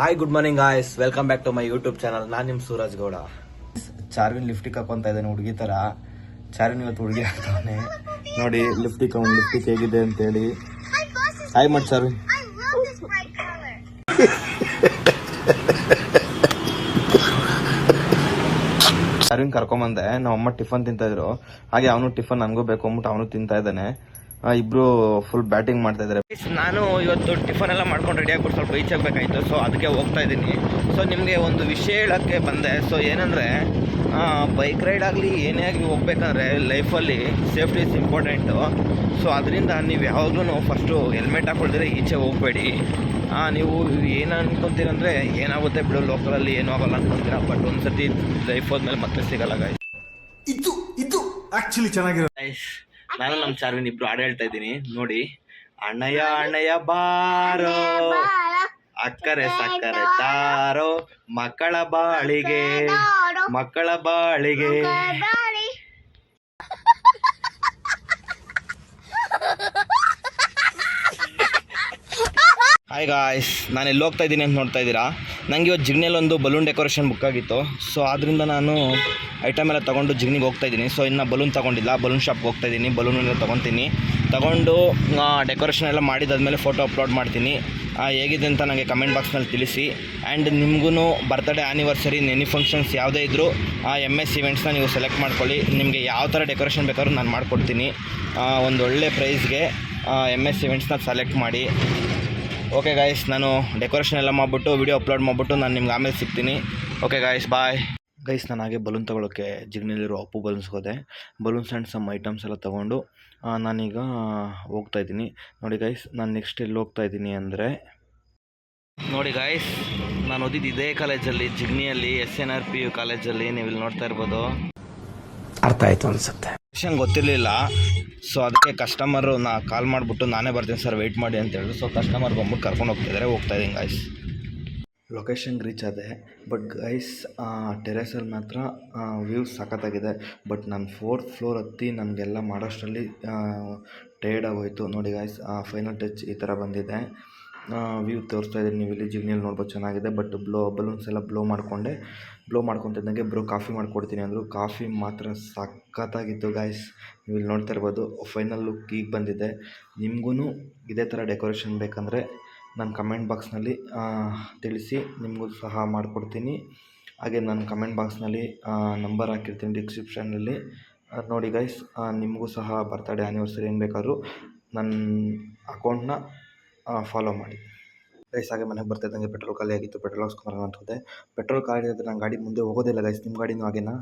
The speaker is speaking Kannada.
Hi good morning guys, welcome back to my YouTube channel. ನಾನು ನಿಮ್ಮ ಸೂರಜ್ ಗೌಡ. ಚಾರ್ವಿನ್ ಲಿಫ್ಟಿಗೆ ಹಾಕೊಂತ ಇದ್ದಾನೆ ಹುಡುಗಿ ತರ. ಚಾರ್ವಿನ್ ಇವತ್ತು ಹುಡುಗಿ ಹಾಕ್ತಾನೆ ನೋಡಿ. ಲಿಫ್ಟಿಕ್ ಹೇಗಿದೆ ಅಂತ ಹೇಳಿ ಹಾಯ್ ಮಾಡಿ ಚಾರ್ವಿನ್. ಚಾರ್ವಿನ್ ಕರ್ಕೊಂಬಂದೆ. ನಮ್ಮಮ್ಮ ಟಿಫನ್ ತಿಂತಾ ಇದ್ರು, ಹಾಗೆ ಅವನು ಟಿಫನ್ ನನಗೂ ಬೇಕು ಅಂದ್ಬಿಟ್ಟು ಅವನು ತಿಂತಾ ಇದ್ದಾನೆ. ಇಬ್ರು ಫುಲ್ ಬ್ಯಾಟಿಂಗ್ ಮಾಡ್ತಾ ಇದ್ದಾರೆ. ನಾನು ಇವತ್ತು ಟಿಫನ್ ಎಲ್ಲ ಮಾಡ್ಕೊಂಡು ರೆಡಿ ಆಗ್ಬಿಟ್ಟು ಸ್ವಲ್ಪ ಈಚೆ ಬೇಕಾಯಿತು, ಸೊ ಅದಕ್ಕೆ ಹೋಗ್ತಾ ಇದ್ದೀನಿ. ಸೊ ನಿಮಗೆ ಒಂದು ವಿಷಯ ಹೇಳೋಕ್ಕೆ ಬಂದೆ. ಸೊ ಏನಂದರೆ, ಬೈಕ್ ರೈಡ್ ಆಗಲಿ ಏನೇ ಆಗಲಿ ಹೋಗ್ಬೇಕಂದ್ರೆ ಲೈಫಲ್ಲಿ ಸೇಫ್ಟಿ ಇಸ್ ಇಂಪಾರ್ಟೆಂಟು. ಸೊ ಅದರಿಂದ ನೀವು ಯಾವಾಗಲೂ ಫಸ್ಟು ಹೆಲ್ಮೆಟ್ ಹಾಕೊಳ್ದಿದ್ರೆ ಈಚೆ ಹೋಗಬೇಡಿ. ನೀವು ಏನು ಅನ್ಕೊತೀರಂದರೆ ಏನಾಗುತ್ತೆ ಬಿಡು, ಲೋಕಲಲ್ಲಿ ಏನೂ ಆಗೋಲ್ಲ ಅನ್ಕೊತೀರ, ಬಟ್ ಒಂದು ಸರ್ತಿ ಲೈಫ್ ಹೋದ್ಮೇಲೆ ಮತ್ತೆ ಸಿಗಲ್ಲ ಗಾಯ್ಸ್. ಇದು ಆಕ್ಚುಲಿ ಚೆನ್ನಾಗಿರುತ್ತೆ. ನಾನು ನಮ್ಮ ಚಾರ್ವಿನ್ ಇಬ್ರು ಹಾಡು ಹೇಳ್ತಾ ಇದ್ದೀನಿ ನೋಡಿ. ಅಣ್ಣಯ್ಯ ಅಣ್ಣಯ್ಯ ಬಾರೋ, ಅಕ್ಕರೆ ಸಕ್ಕರೆ ತಾರೋ, ಮಕ್ಕಳ ಬಾಳಿಗೆ ಮಕ್ಕಳ ಬಾಳಿಗೆ. ಹಾಯ್ ಗಾಯ್ಸ್, ನಾನು ಎಲ್ಲಿ ಹೋಗ್ತಾ ಇದ್ದೀನಿ ಅಂತ ನೋಡ್ತಾ ಇದ್ದೀರಾ. ನನಗೆ ಇವತ್ತು ಜಿಗ್ನಿಯಲ್ಲಿ ಒಂದು ಬಲೂನ್ ಡೆಕೋರೇಷನ್ ಬುಕ್ ಆಗಿತ್ತು. ಸೊ ಆದ್ದರಿಂದ ನಾನು ಐಟಮ್ ಎಲ್ಲ ತೊಗೊಂಡು ಜಿಗ್ನಿಗೆ ಹೋಗ್ತಾ ಇದ್ದೀನಿ. ಸೊ ಇನ್ನು ಬಲೂನ್ ತೊಗೊಂಡಿಲ್ಲ, ಬಲೂನ್ ಶಾಪ್ಗೆ ಹೋಗ್ತಾ ಇದ್ದೀನಿ. ಬಲೂನೆಲ್ಲ ತೊಗೊಂಡು ಡೆಕೋರೇಷನ್ ಎಲ್ಲ ಮಾಡಿದಾದ್ಮೇಲೆ ಫೋಟೋ ಅಪ್ಲೋಡ್ ಮಾಡ್ತೀನಿ. ಹೇಗಿದೆ ಅಂತ ನನಗೆ ಕಮೆಂಟ್ ಬಾಕ್ಸ್ನಲ್ಲಿ ತಿಳಿಸಿ. ಆ್ಯಂಡ್ ನಿಮಗೂ ಬರ್ತ್ಡೇ ಆ್ಯನಿವರ್ಸರಿ ಎನಿ ಫಂಕ್ಷನ್ಸ್ ಯಾವುದೇ ಇದ್ದರೂ MS ಇವೆಂಟ್ಸ್ನ ನೀವು ಸೆಲೆಕ್ಟ್ ಮಾಡ್ಕೊಳ್ಳಿ. ನಿಮಗೆ ಯಾವ ಥರ ಡೆಕೋರೇಷನ್ ಬೇಕಾದ್ರೂ ನಾನು ಮಾಡಿಕೊಡ್ತೀನಿ. ಒಂದು ಒಳ್ಳೆ ಪ್ರೈಸ್ಗೆ MS ಇವೆಂಟ್ಸ್ನ ಸೆಲೆಕ್ಟ್ ಮಾಡಿ. ಓಕೆ ಗಾಯ್ಸ್, ನಾನು ಡೆಕೋರೇಷನ್ ಎಲ್ಲ ಮಾಡಿಬಿಟ್ಟು ವಿಡಿಯೋ ಅಪ್ಲೋಡ್ ಮಾಡಿಬಿಟ್ಟು ನಾನು ನಿಮ್ಗೆ ಆಮೇಲೆ ಸಿಗ್ತೀನಿ. ಓಕೆ ಗಾಯ್ಸ್, ಬಾಯ್. ಗೈಸ್, ನಾನು ಹಾಗೆ ಬಲೂನ್ ತೊಗೊಳೋಕ್ಕೆ ಜಿಗ್ನಿಲಿರೋ ಅಪ್ಪು ಬಲೂನ್ಸ್ ಹೋದೆ. ಬಲೂನ್ಸ್ ಆ್ಯಂಡ್ ಸಮ್ ಐಟಮ್ಸ್ ಎಲ್ಲ ತೊಗೊಂಡು ನಾನೀಗ ಹೋಗ್ತಾಯಿದ್ದೀನಿ. ನೋಡಿ ಗೈಸ್, ನಾನು ನೆಕ್ಸ್ಟ್ ಎಲ್ಲಿ ಹೋಗ್ತಾಯಿದ್ದೀನಿ ಅಂದರೆ, ನೋಡಿ ಗಾಯ್ಸ್, ನಾನು ಓದಿದ್ದು ಇದೇ ಕಾಲೇಜಲ್ಲಿ, ಜಿಗ್ನಿಯಲ್ಲಿ, SNRPU ಕಾಲೇಜಲ್ಲಿ. ನೀವು ಇಲ್ಲಿ ನೋಡ್ತಾ ಇರ್ಬೋದು. ಅರ್ಥ ಆಯ್ತು ಅನ್ಸುತ್ತೆ. ವಿಷಯ ಗೊತ್ತಿರಲಿಲ್ಲ. ಸೊ ಅದಕ್ಕೆ ಕಸ್ಟಮರು ಕಾಲ್ ಮಾಡಿಬಿಟ್ಟು ನಾನೇ ಬರ್ತೀನಿ ಸರ್ ವೆಯ್ಟ್ ಮಾಡಿ ಅಂತ ಹೇಳಿದ್ರು. ಸೊ ಕಸ್ಟಮರ್ ಬಂದ್ಬಿಟ್ಟು ಕರ್ಕೊಂಡು ಹೋಗ್ತಾಯಿದ್ದೀನಿ ಗಾಯ್ಸ್. ಲೊಕೇಶನ್ಗೆ ರೀಚ್ ಆದೆ. ಬಟ್ ಗೈಸ್, ಟೆರೆಸಲ್ಲಿ ಮಾತ್ರ ವ್ಯೂಸ್ ಸಖತ್ತಾಗಿದೆ. ಬಟ್ ನಾನು 4th ಫ್ಲೋರ್ ಹತ್ತಿ ನನಗೆಲ್ಲ ಮಾಡೋಷ್ಟರಲ್ಲಿ ಟೈರ್ಡ್ ಆಗೋಯಿತು. ನೋಡಿ ಗಾಯ್ಸ್, ಫೈನಲ್ ಟಚ್ ಈ ಥರ ಬಂದಿದೆ. ವ್ಯೂ ತೋರಿಸ್ತಾ ಇದ್ದೀನಿ, ನೀವು ಇಲ್ಲಿ ಜಿಗ್ನಿಯಲ್ಲಿ ನೋಡ್ಬೋದು, ಚೆನ್ನಾಗಿದೆ. ಬಟ್ ಬಲೂನ್ಸ್ ಎಲ್ಲ ಬ್ಲೋ ಮಾಡ್ಕೊತಿದ್ದಂಗೆ ಬ್ರೋ ಕಾಫಿ ಮಾಡಿಕೊಡ್ತೀನಿ ಅಂದರು. ಕಾಫಿ ಮಾತ್ರ ಸಖತ್ತಾಗಿತ್ತು ಗಾಯ್ಸ್. ನೀವು ಇಲ್ಲಿ ನೋಡ್ತಾ ಇರ್ಬೋದು. ಫೈನಲ್ ಲುಕ್ ಈಗ ಬಂದಿದೆ. ನಿಮಗೂ ಇದೇ ಥರ ಡೆಕೋರೇಷನ್ ಬೇಕಂದರೆ ನನ್ನ ಕಮೆಂಟ್ ಬಾಕ್ಸ್ನಲ್ಲಿ ತಿಳಿಸಿ, ನಿಮಗೂ ಸಹ ಮಾಡಿಕೊಡ್ತೀನಿ. ಹಾಗೆ ನನ್ನ ಕಮೆಂಟ್ ಬಾಕ್ಸ್ನಲ್ಲಿ ನಂಬರ್ ಹಾಕಿರ್ತೀನಿ ಡಿಸ್ಕ್ರಿಪ್ಷನಲ್ಲಿ. ನೋಡಿ ಗೈಸ್, ನಿಮಗೂ ಸಹ ಬರ್ತ್ಡೇ ಆ್ಯನಿವರ್ಸರಿ ಏನು ಬೇಕಾದ್ರೂ ನನ್ನ ಅಕೌಂಟ್ನ ಫಾಲೋ ಮಾಡಿ ಗೈಸ್. ಹಾಗೆ ಮನೆಗೆ ಬರ್ತಾಯಿದ್ದಂಗೆ ಪೆಟ್ರೋಲ್ ಖಾಲಿ ಆಗಿತ್ತು. ಪೆಟ್ರೋಲ್ ಹಾಕ್ಸ್ಕೊಂಬರೋಣ ಅಂತ ಹೋದೆ. ಪೆಟ್ರೋಲ್ ಖಾಲಿ ಆದರೆ ನನ್ನ ಗಾಡಿ ಮುಂದೆ ಹೋಗೋದಿಲ್ಲ ಗೈಸ್. ನಿಮ್ಮ ಗಾಡಿನೂ ಹಾಗೇನಾ?